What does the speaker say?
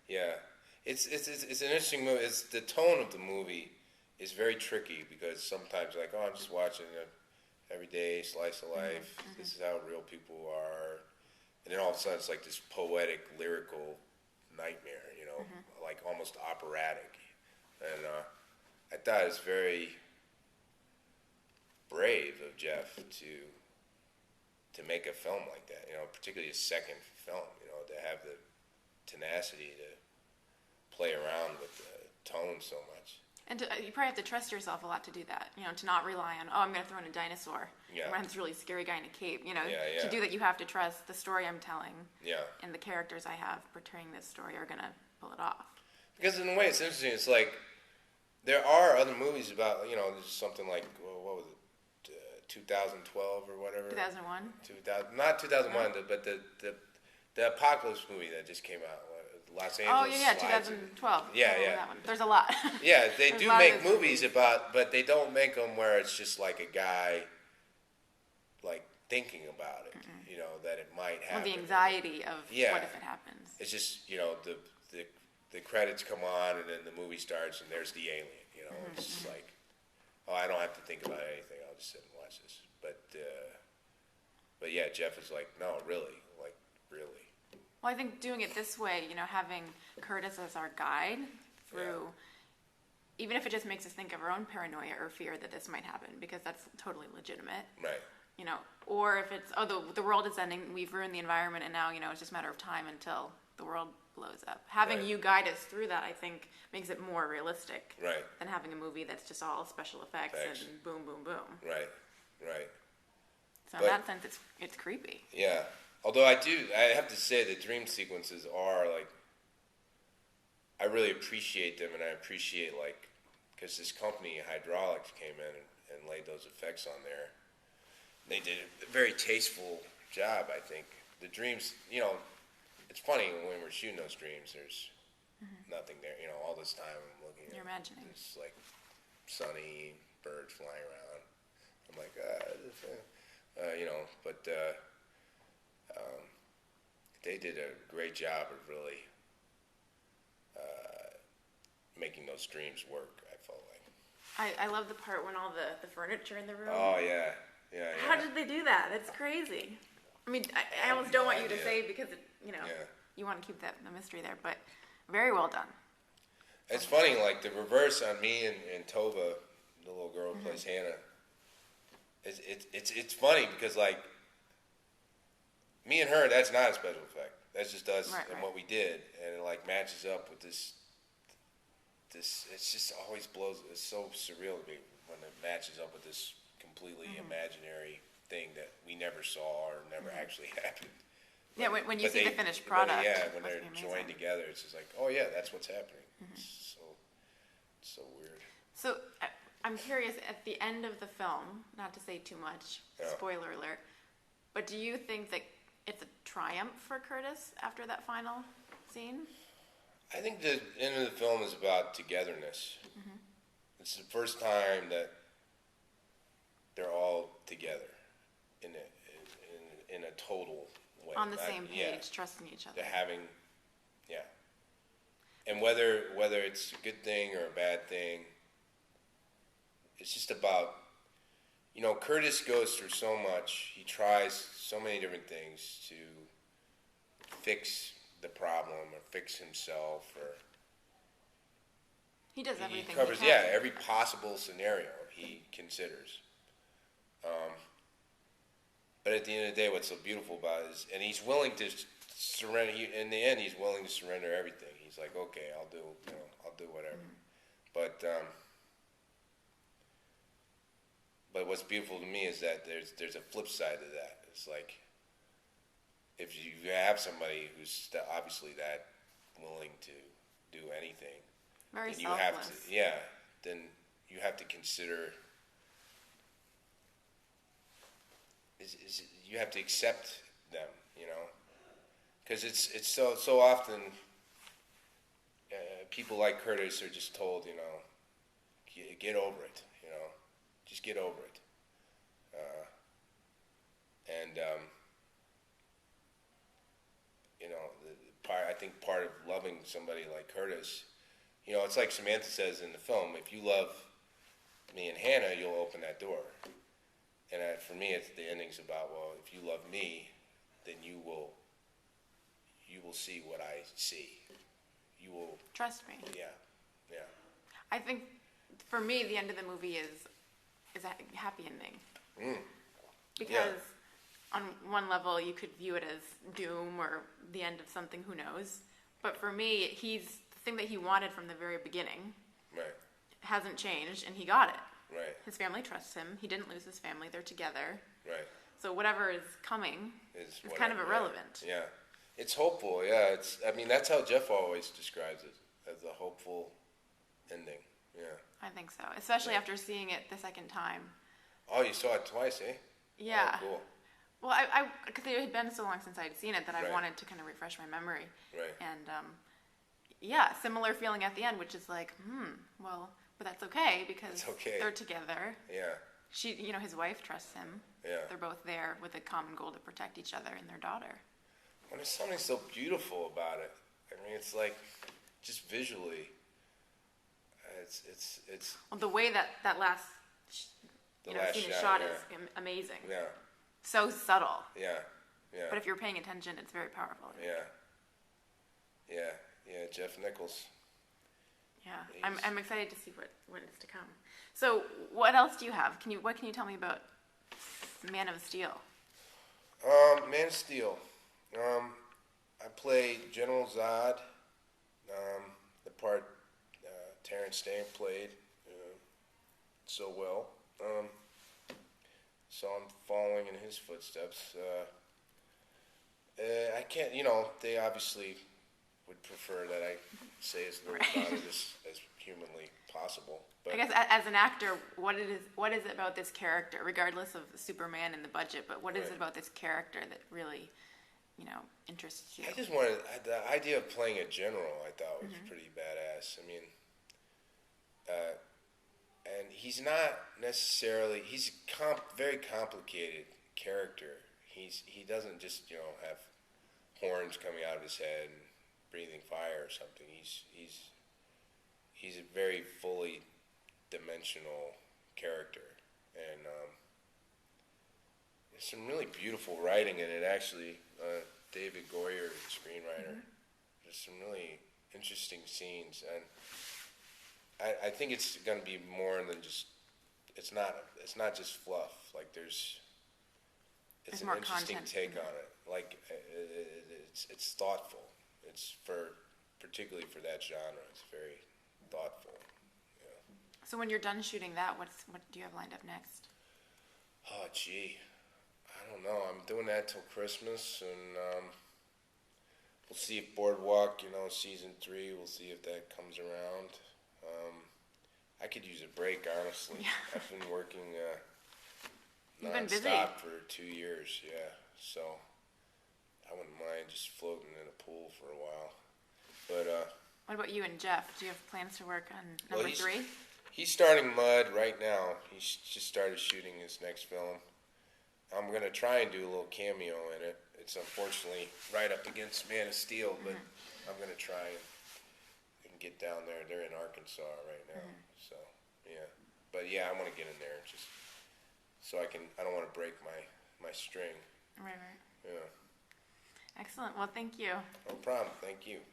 Yeah, it's an interesting movie. It's the tone of the movie is very tricky because sometimes like, oh, I'm just watching a everyday slice of life. This is how real people are, and then all of a sudden it's like this poetic, lyrical nightmare. Like almost operatic. And I thought it was very brave of Jeff to make a film like that. Particularly his second film. To have the tenacity to play around with the tone so much. And you probably have to trust yourself a lot to do that. To not rely on, I'm going to throw in a dinosaur. Yeah. I'm going to have this really scary guy in a cape. Yeah. To do that, you have to trust the story I'm telling. Yeah. And the characters I have portraying this story are going to pull it off. Because in a way, it's interesting. It's like there are other movies about, there's something like, what was it, 2012 or whatever? 2001? Not 2001, but the apocalypse movie that just came out. Los Angeles. Oh, yeah, 2012. Yeah. That one. There's a lot. Yeah, they do make movies about, but they don't make them where it's just like a guy, like, thinking about it, that it might happen. Well, the anxiety of what if it happens. It's just, the credits come on and then the movie starts and there's the alien, It's just like, oh, I don't have to think about anything. I'll just sit and watch this. But yeah, Jeff is like, no, really. Well, I think doing it this way, having Curtis as our guide through, even if it just makes us think of our own paranoia or fear that this might happen, because that's totally legitimate. Right. Or if it's, the world is ending, we've ruined the environment, and now, it's just a matter of time until the world blows up. Having you guide us through that, I think, makes it more realistic. Right. Than having a movie that's just all special effects. And boom, boom, boom. Right. So in that sense, it's creepy. Yeah. Although I have to say the dream sequences are like, I really appreciate them, and I appreciate because this company, Hydraulics, came in and laid those effects on there. They did a very tasteful job, I think. The dreams, it's funny when we're shooting those dreams, there's nothing there. All this time I'm looking You're imagining. It's like sunny, birds flying around. I'm like, but they did a great job of really making those dreams work, I felt like. I love the part when all the furniture in the room. Oh, yeah. How did they do that? That's crazy. I mean, I almost don't want you to say because, you want to keep the mystery there, but very well done. It's funny, like the reverse on me and Tova, the little girl who plays Hannah. It's funny because like me and her, that's not a special effect. That's just us and what we did, and it like matches up with this. It's just always blows. It's so surreal to me when it matches up with this completely imaginary thing that we never saw or never actually happened. Yeah, when you see the finished product. When they're joined together, it's just like, oh yeah, that's what's happening. It's so weird. So I'm curious, at the end of the film, not to say too much, spoiler alert, but do you think that it's a triumph for Curtis after that final scene? I think the end of the film is about togetherness. It's the first time that they're all together in a total way. On the same page, trusting each other. They're having, and whether it's a good thing or a bad thing, it's just about, Curtis goes through so much. He tries so many different things to fix the problem or fix himself, or he does everything. He covers he can. Every possible scenario he considers. But at the end of the day, what's so beautiful about it is, and he's willing to surrender. In the end, he's willing to surrender everything. He's like, okay, I'll do whatever. But what's beautiful to me is that there's a flip side to that. It's like, if you have somebody who's obviously that willing to do anything, very then selfless. Then you have to consider. You have to accept them, because it's so often people like Curtis are just told, get over it, just get over it, and I think part of loving somebody like Curtis, you know, it's like Samantha says in the film, if you love me and Hannah, you'll open that door. And for me, it's the ending's about, well, if you love me, then you will see what I see. You will trust me. Yeah. I think for me, the end of the movie is a happy ending. Because on one level, you could view it as doom or the end of something, who knows. But for me, the thing that he wanted from the very beginning hasn't changed, and he got it. Right. His family trusts him. He didn't lose his family. They're together. Right. So whatever is coming is kind of irrelevant. Yeah. It's hopeful, yeah. I mean, that's how Jeff always describes it, as a hopeful ending. Yeah. I think so, especially after seeing it the second time. Oh, you saw it twice, eh? Yeah. Oh, cool. Well, because it had been so long since I'd seen it that I wanted to kind of refresh my memory. Right. And, similar feeling at the end, which is like, well, but that's okay because they're together. Yeah. His wife trusts him. Yeah. They're both there with a common goal to protect each other and their daughter. Well, there's something so beautiful about it. I mean, it's like, just visually, it's. Well, the way that last, scene is shot is amazing. Yeah. So subtle. Yeah. But if you're paying attention, it's very powerful. Yeah. Jeff Nichols. Yeah, I'm excited to see what is to come. So, what else do you have? What can you tell me about Man of Steel? Man of Steel. I play General Zod, the part Terrence Stamp played so well. So I'm following in his footsteps. I can't, they obviously would prefer that I say as little about it as humanly possible. But I guess as an actor, what is it about this character, regardless of Superman and the budget, but what is it about this character that really, interests you? I just wanted, the idea of playing a general I thought was pretty badass. I mean, and he's not necessarily, he's a very complicated character. He doesn't just, have horns coming out of his head and breathing fire or something. He's a very fully dimensional character, and there's some really beautiful writing in it. Actually, David Goyer, the screenwriter, there's some really interesting scenes, and I think it's going to be more than just. It's not just fluff. Like it's an interesting take on it. Like it's thoughtful. It's particularly for that genre. It's very thoughtful. Yeah. So when you're done shooting that, what do you have lined up next? Oh, gee, I don't know. I'm doing that till Christmas, and we'll see if Boardwalk, season 3. We'll see if that comes around. I could use a break, honestly. Yeah. I've been working You've been busy. nonstop for 2 years. Yeah, so I wouldn't mind just floating in a pool for a while. But what about you and Jeff? Do you have plans to work on number 3? He's starting Mud right now. He's just started shooting his next film. I'm gonna try and do a little cameo in it. It's unfortunately right up against Man of Steel, but I'm gonna try and get down there. They're in Arkansas right now, so yeah. But yeah, I want to get in there just so I don't want to break my string. Right. Yeah. Excellent. Well, thank you. No problem. Thank you.